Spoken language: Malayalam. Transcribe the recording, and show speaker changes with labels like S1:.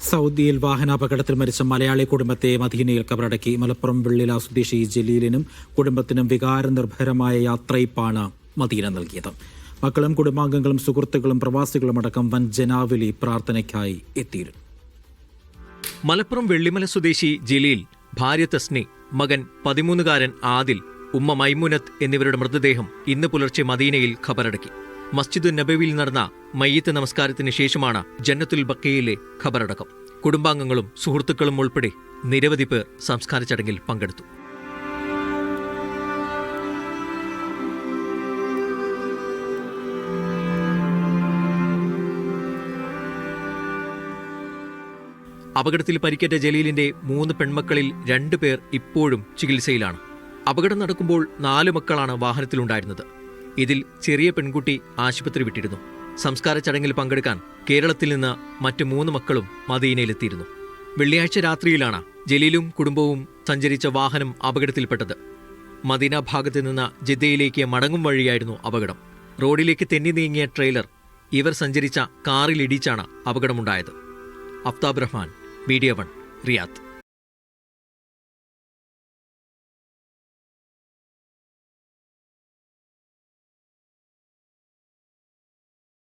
S1: സൗദിയിൽ വാഹനാപകടത്തിൽ മരിച്ച മലയാളി കുടുംബത്തെ മദീനയിൽ കബറടക്കി. മലപ്പുറം വെള്ളില സ്വദേശി ജലീലിനും കുടുംബത്തിനും വികാരനിർഭരമായ യാത്രയിപ്പാണ് മദീന നൽകിയത്. മക്കളും കുടുംബാംഗങ്ങളും സുഹൃത്തുക്കളും പ്രവാസികളും അടക്കം വൻ ജനാവലി പ്രാർത്ഥനയ്ക്കായി എത്തിയിരുന്നു.
S2: മലപ്പുറം വെള്ളിമല സ്വദേശി ജലീൽ, ഭാര്യ തസ്നി, മകൻ 13-കാരൻ ആദിൽ, ഉമ്മ മൈമുനത്ത് എന്നിവരുടെ മൃതദേഹം ഇന്ന് പുലർച്ചെ മദീനയിൽ ഖബറടക്കി. മസ്ജിദുൻ നബവിയിൽ നടന്ന മയ്യിത്ത് നമസ്കാരത്തിന് ശേഷമാണ് ജന്നത്തുൽ ബഖീയിലെ ഖബറടക്കം. കുടുംബാംഗങ്ങളും സുഹൃത്തുക്കളും ഉൾപ്പെടെ നിരവധി പേർ സംസ്കാര ചടങ്ങിൽ പങ്കെടുത്തു. അപകടത്തിൽ പരിക്കേറ്റ ജലീലിന്റെ 3 പെൺമക്കളിൽ 2 പേർ ഇപ്പോഴും ചികിത്സയിലാണ്. അപകടം നടക്കുമ്പോൾ 4 മക്കളാണ് വാഹനത്തിലുണ്ടായിരുന്നത്. ഇതിൽ ചെറിയ പെൺകുട്ടി ആശുപത്രി വിട്ടിരുന്നു. സംസ്കാര ചടങ്ങിൽ പങ്കെടുക്കാൻ കേരളത്തിൽ നിന്ന് മറ്റ് 3 മക്കളും മദീനയിലെത്തിയിരുന്നു. വെള്ളിയാഴ്ച രാത്രിയിലാണ് ജലീലും കുടുംബവും സഞ്ചരിച്ച വാഹനം അപകടത്തിൽപ്പെട്ടത്. മദീന ഭാഗത്ത് നിന്ന് ജിദ്ദയിലേക്ക് മടങ്ങും വഴിയായിരുന്നു അപകടം. റോഡിലേക്ക് തെന്നി നീങ്ങിയ ട്രെയിലർ ഇവർ സഞ്ചരിച്ച കാറിലിടിച്ചാണ് അപകടമുണ്ടായത്. Aftab Rahman, media 1, Riyadh.